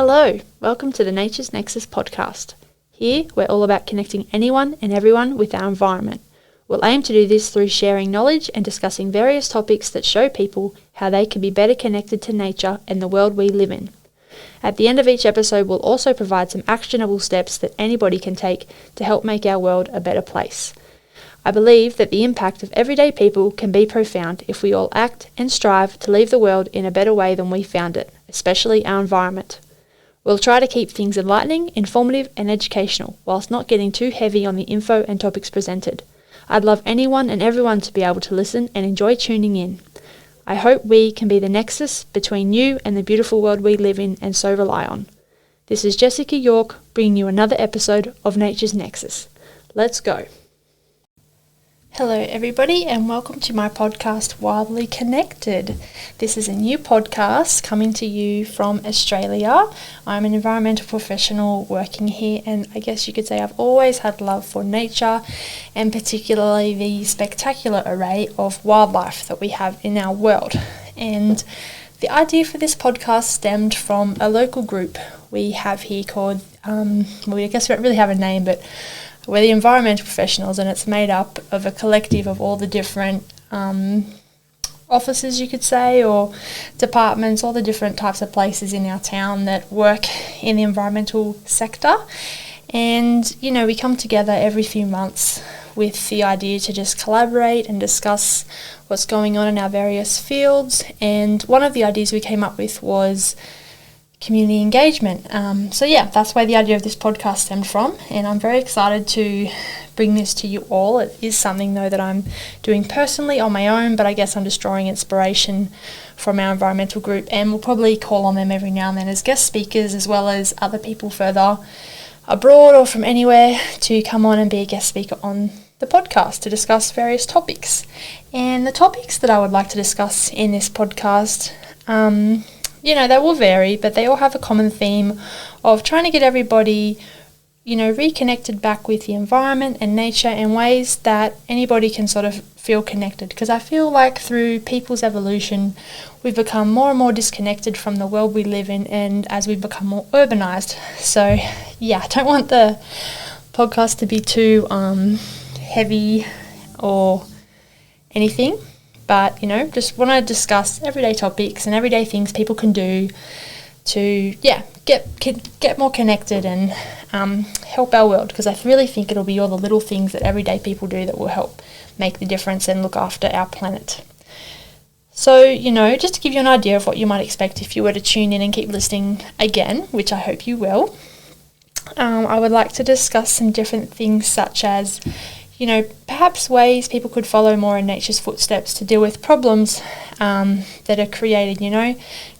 Hello, welcome to the Nexus podcast. Here, we're all about connecting anyone and everyone with our environment. We'll aim to do this through sharing knowledge and discussing various topics that show people how they can be better connected to nature and the world we live in. At the end of each episode, we'll also provide some actionable steps that anybody can take to help make our world a better place. I believe that the impact of everyday people can be profound if we all act and strive to leave the world in a better way than we found it, especially our environment. We'll try to keep things enlightening, informative and educational, whilst not getting too heavy on the info and topics presented. I'd love anyone and everyone to be able to listen and enjoy tuning in. I hope we can be the nexus between you and the beautiful world we live in and so rely on. This is Jessica York bringing you another episode of Nature's Nexus. Let's go. Hello everybody and welcome to my podcast Wildly Connected. This is a new podcast coming to you from Australia. I'm an environmental professional working here, and I guess you could say I've always had love for nature and particularly the spectacular array of wildlife that we have in our world. And the idea for this podcast stemmed from a local group we have here called, I guess we don't really have a name, but we're the environmental professionals, and it's made up of a collective of all the different offices, you could say, or departments, all the different types of places in our town that work in the environmental sector. And, you know, we come together every few months with the idea to just collaborate and discuss what's going on in our various fields. And one of the ideas we came up with was community engagement. That's where the idea of this podcast stemmed from, and I'm very excited to bring this to you all. It is something though that I'm doing personally on my own, but I guess I'm just drawing inspiration from our environmental group, and we'll probably call on them every now and then as guest speakers, as well as other people further abroad or from anywhere to come on and be a guest speaker on the podcast to discuss various topics. And the topics that I would like to discuss in this podcast, they will vary, but they all have a common theme of trying to get everybody, reconnected back with the environment and nature in ways that anybody can sort of feel connected. Because I feel like through people's evolution, we've become more and more disconnected from the world we live in, and as we become more urbanized. So, I don't want the podcast to be too heavy or anything. But, just want to discuss everyday topics and everyday things people can do to, get more connected and help our world. Because I really think it'll be all the little things that everyday people do that will help make the difference and look after our planet. So, just to give you an idea of what you might expect if you were to tune in and keep listening again, which I hope you will, I would like to discuss some different things such as, perhaps ways people could follow more in nature's footsteps to deal with problems that are created,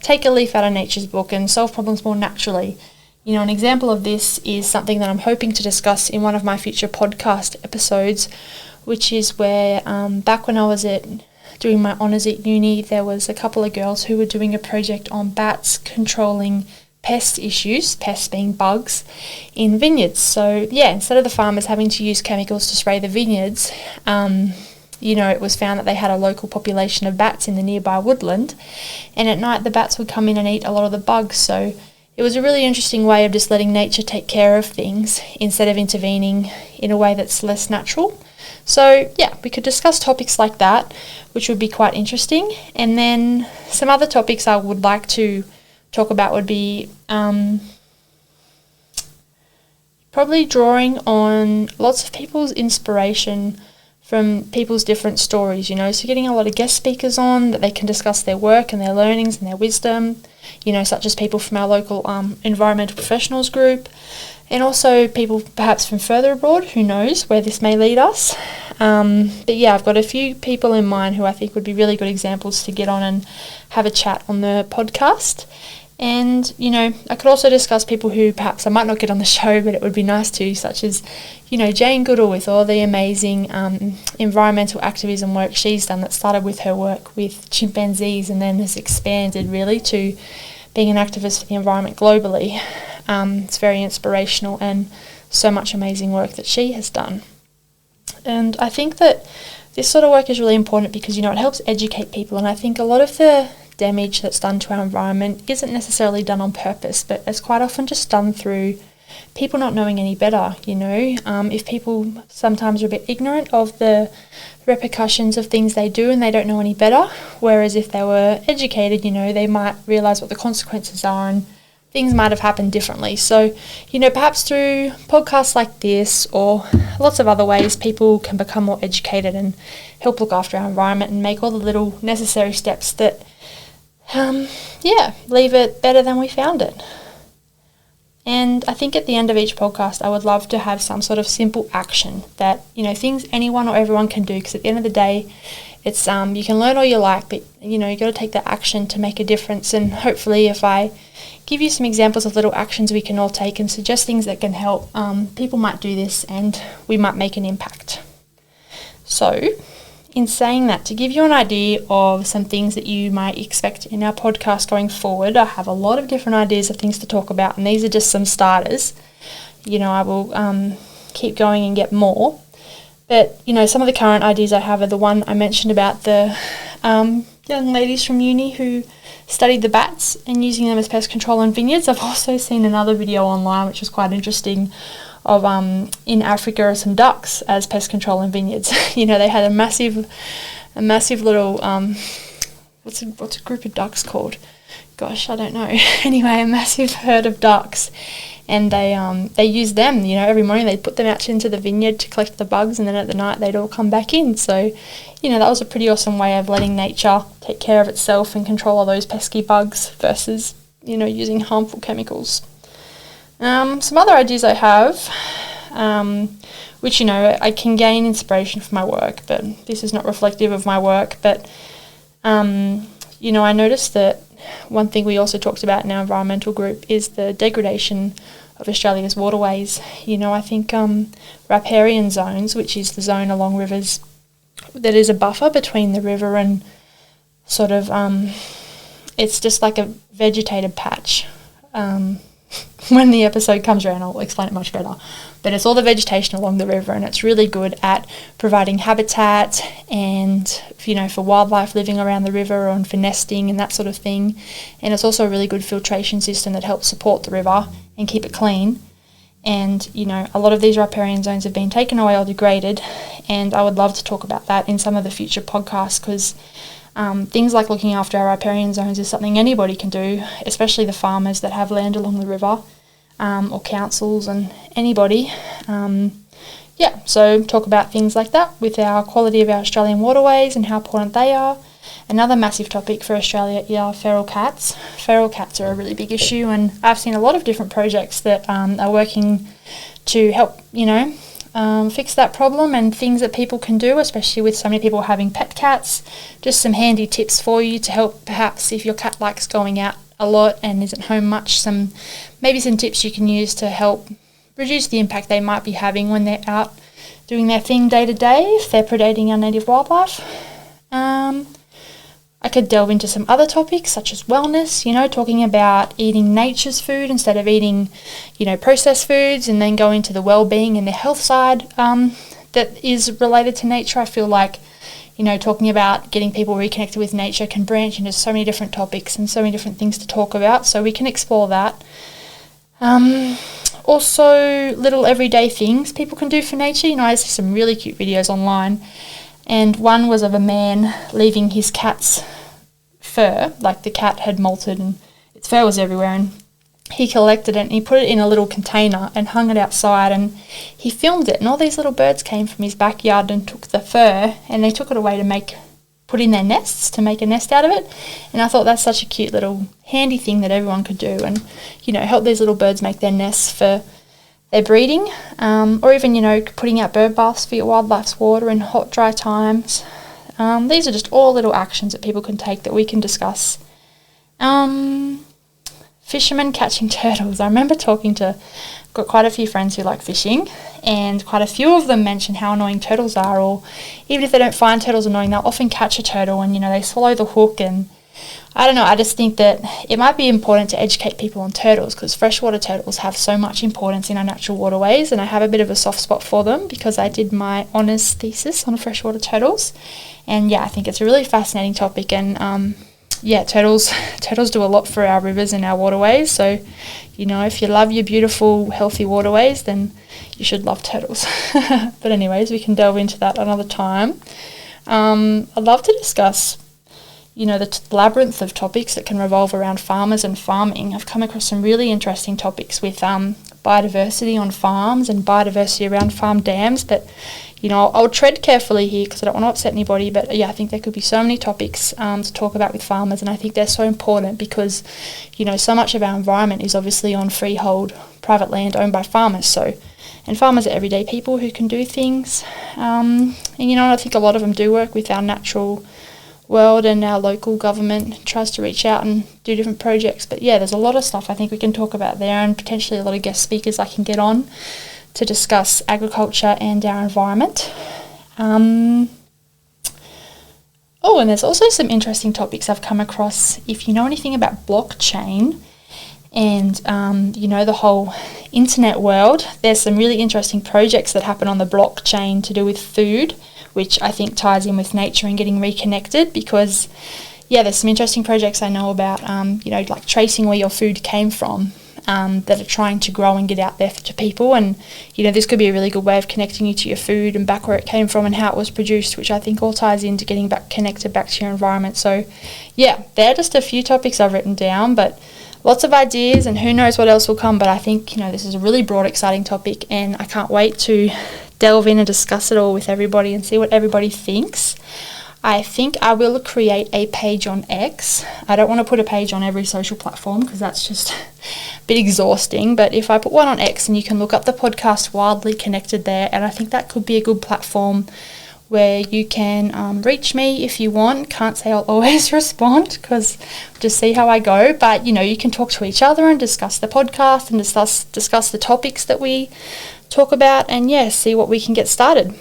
take a leaf out of nature's book and solve problems more naturally. An example of this is something that I'm hoping to discuss in one of my future podcast episodes, which is where back when I was doing my honours at uni, there was a couple of girls who were doing a project on bats controlling pest issues, pests being bugs, in vineyards. So instead of the farmers having to use chemicals to spray the vineyards, it was found that they had a local population of bats in the nearby woodland, and at night the bats would come in and eat a lot of the bugs. So it was a really interesting way of just letting nature take care of things instead of intervening in a way that's less natural. So we could discuss topics like that, which would be quite interesting. And then some other topics I would like to talk about would be probably drawing on lots of people's inspiration from people's different stories, so getting a lot of guest speakers on that they can discuss their work and their learnings and their wisdom, such as people from our local environmental professionals group, and also people perhaps from further abroad, who knows where this may lead us. I've got a few people in mind who I think would be really good examples to get on and have a chat on the podcast. And, I could also discuss people who perhaps I might not get on the show, but it would be nice to, such as, Jane Goodall, with all the amazing environmental activism work she's done that started with her work with chimpanzees and then has expanded really to being an activist for the environment globally. It's very inspirational and so much amazing work that she has done. And I think that this sort of work is really important because, it helps educate people. And I think a lot of the damage that's done to our environment isn't necessarily done on purpose, but it's quite often just done through people not knowing any better, if people sometimes are a bit ignorant of the repercussions of things they do and they don't know any better, whereas if they were educated, they might realise what the consequences are and things might have happened differently. So, perhaps through podcasts like this or lots of other ways, people can become more educated and help look after our environment and make all the little necessary steps that, leave it better than we found it. And I think at the end of each podcast, I would love to have some sort of simple action that, things anyone or everyone can do, because at the end of the day, it's you can learn all you like, but, you got to take the action to make a difference. And hopefully if I give you some examples of little actions we can all take and suggest things that can help, people might do this and we might make an impact. So in saying that, to give you an idea of some things that you might expect in our podcast going forward, I have a lot of different ideas of things to talk about, and these are just some starters. I will keep going and get more. But, some of the current ideas I have are the one I mentioned about the young ladies from uni who studied the bats and using them as pest control in vineyards. I've also seen another video online which was quite interesting of in Africa some ducks as pest control in vineyards. They had a massive little what's a group of ducks called? Gosh, I don't know. Anyway, a massive herd of ducks, and they used them. Every morning they'd put them out into the vineyard to collect the bugs, and then at the night they'd all come back in. So, that was a pretty awesome way of letting nature take care of itself and control all those pesky bugs versus using harmful chemicals. Some other ideas I have, which, I can gain inspiration from my work, but this is not reflective of my work. But, I noticed that one thing we also talked about in our environmental group is the degradation of Australia's waterways. I think riparian zones, which is the zone along rivers that is a buffer between the river and sort of, it's just like a vegetated patch. When the episode comes around, I'll explain it much better. But it's all the vegetation along the river, and it's really good at providing habitat and, for wildlife living around the river and for nesting and that sort of thing. And it's also a really good filtration system that helps support the river and keep it clean. And, a lot of these riparian zones have been taken away or degraded, and I would love to talk about that in some of the future podcasts, because things like looking after our riparian zones is something anybody can do, especially the farmers that have land along the river, or councils and anybody. So talk about things like that with our quality of our Australian waterways and how important they are. Another massive topic for Australia are feral cats. Feral cats are a really big issue, and I've seen a lot of different projects that are working to help, fix that problem, and things that people can do, especially with so many people having pet cats. Just some handy tips for you to help, perhaps if your cat likes going out a lot and isn't home much, maybe some tips you can use to help reduce the impact they might be having when they're out doing their thing day to day, if they're predating our native wildlife. I could delve into some other topics such as wellness, talking about eating nature's food instead of eating, processed foods, and then go into the well-being and the health side that is related to nature. I feel like, talking about getting people reconnected with nature can branch into so many different topics and so many different things to talk about, so we can explore that. Also, little everyday things people can do for nature. I see some really cute videos online, and one was of a man leaving his cat's fur, like the cat had molted and its fur was everywhere, and he collected it and he put it in a little container and hung it outside, and he filmed it, and all these little birds came from his backyard and took the fur, and they took it away to put in their nests, to make a nest out of it. And I thought that's such a cute little handy thing that everyone could do, and help these little birds make their nests for their breeding, or even putting out bird baths for your wildlife's water in hot dry times. These are just all little actions that people can take that we can discuss. Fishermen catching turtles. I remember got quite a few friends who like fishing, and quite a few of them mention how annoying turtles are, or even if they don't find turtles annoying, they'll often catch a turtle and they swallow the hook. And I don't know, I just think that it might be important to educate people on turtles, because freshwater turtles have so much importance in our natural waterways, and I have a bit of a soft spot for them because I did my honours thesis on freshwater turtles. And I think it's a really fascinating topic, and turtles do a lot for our rivers and our waterways. So, if you love your beautiful, healthy waterways, then you should love turtles. But anyways, we can delve into that another time. I'd love to discuss, the labyrinth of topics that can revolve around farmers and farming. I've come across some really interesting topics with biodiversity on farms and biodiversity around farm dams, but I'll tread carefully here because I don't want to upset anybody, but I think there could be so many topics to talk about with farmers, and I think they're so important because so much of our environment is obviously on freehold private land owned by farmers, and farmers are everyday people who can do things, and I think a lot of them do work with our natural world, and our local government tries to reach out and do different projects. But there's a lot of stuff I think we can talk about there, and potentially a lot of guest speakers I can get on to discuss agriculture and our environment. And there's also some interesting topics I've come across. If you know anything about blockchain and the whole internet world, there's some really interesting projects that happen on the blockchain to do with food, which I think ties in with nature and getting reconnected, because there's some interesting projects I know about, like tracing where your food came from, that are trying to grow and get out there to people, and this could be a really good way of connecting you to your food and back where it came from and how it was produced, which I think all ties into getting connected back to your environment. So they're just a few topics I've written down, but lots of ideas, and who knows what else will come. But I think this is a really broad, exciting topic, and I can't wait to delve in and discuss it all with everybody and see what everybody thinks. I think I will create a page on X. I don't want to put a page on every social platform because that's just a bit exhausting. But if I put one on X, and you can look up the podcast Wildly Connected there, and I think that could be a good platform where you can reach me if you want. Can't say I'll always respond because just see how I go. But, you can talk to each other and discuss the podcast and discuss the topics that we talk about, and see what we can get started.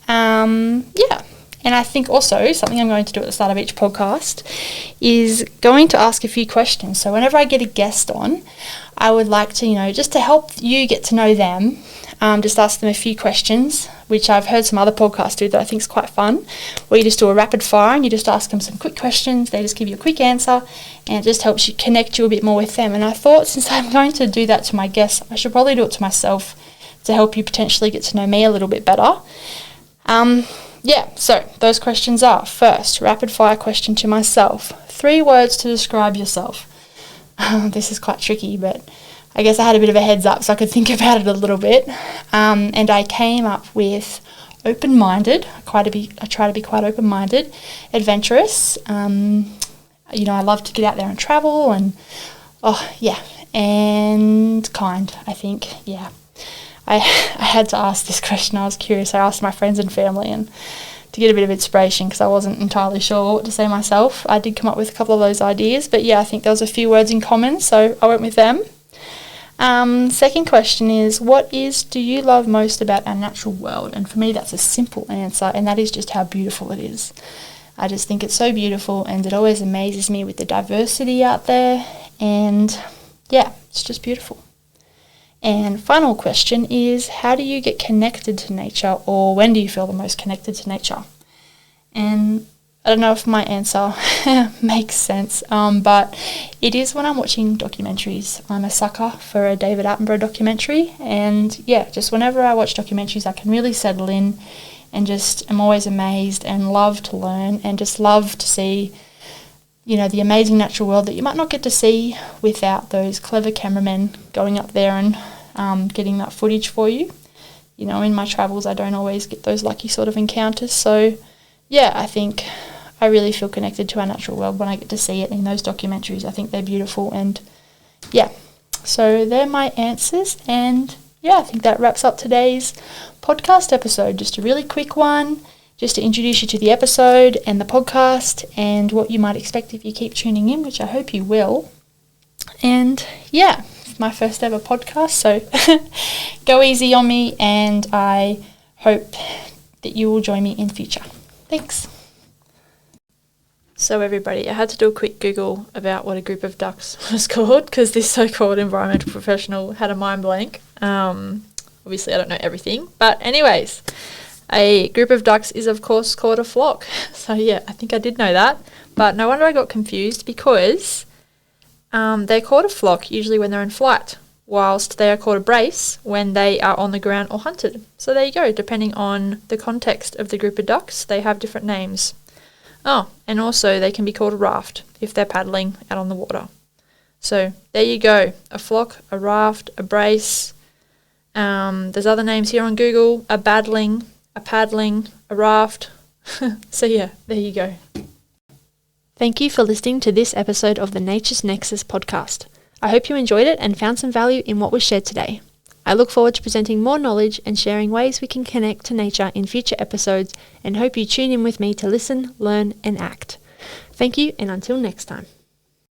And I think also something I'm going to do at the start of each podcast is going to ask a few questions. So whenever I get a guest on, I would like to, just to help you get to know them, just ask them a few questions, which I've heard some other podcasts do that I think is quite fun, where you just do a rapid fire and you just ask them some quick questions. They just give you a quick answer, and it just helps you connect you a bit more with them. And I thought, since I'm going to do that to my guests, I should probably do it to myself to help you potentially get to know me a little bit better. So those questions are: first, rapid fire question to myself. 3 words to describe yourself. This is quite tricky, but I guess I had a bit of a heads up so I could think about it a little bit. And I came up with open-minded. I try to be quite open-minded, adventurous. I love to get out there and travel, and and kind, I think. I had to ask this question. I was curious. I asked my friends and family and to get a bit of inspiration because I wasn't entirely sure what to say myself. I did come up with a couple of those ideas, but I think there was a few words in common, so I went with them. Second question is, what do you love most about our natural world? And for me, that's a simple answer, and that is just how beautiful it is. I just think it's so beautiful, and it always amazes me with the diversity out there, and it's just beautiful. And final question is, how do you get connected to nature, or when do you feel the most connected to nature? And I don't know if my answer makes sense, but it is when I'm watching documentaries. I'm a sucker for a David Attenborough documentary, and just whenever I watch documentaries I can really settle in and just am always amazed and love to learn and just love to see the amazing natural world that you might not get to see without those clever cameramen going up there and getting that footage for you. In my travels I don't always get those lucky sort of encounters. So I think I really feel connected to our natural world when I get to see it in those documentaries. I think they're beautiful, and so they're my answers. And I think that wraps up today's podcast episode. Just a really quick one, just to introduce you to the episode and the podcast and what you might expect if you keep tuning in, which I hope you will. And it's my first ever podcast, so go easy on me, and I hope that you will join me in future. Thanks. So everybody, I had to do a quick Google about what a group of ducks was called, because this so-called environmental professional had a mind blank. Obviously I don't know everything, but anyways, a group of ducks is of course called a flock. So I think I did know that, But no wonder I got confused, because they're called a flock usually when they're in flight, whilst they are called a brace when they are on the ground or hunted. So there you go, depending on the context of the group of ducks, they have different names. Oh, and also they can be called a raft if they're paddling out on the water. So there you go, a flock, a raft, a brace. There's other names here on Google, a battling, a paddling, a raft. So yeah, there you go. Thank you for listening to this episode of the Nature's Nexus podcast. I hope you enjoyed it and found some value in what was shared today. I look forward to presenting more knowledge and sharing ways we can connect to nature in future episodes, and hope you tune in with me to listen, learn and act. Thank you, and until next time.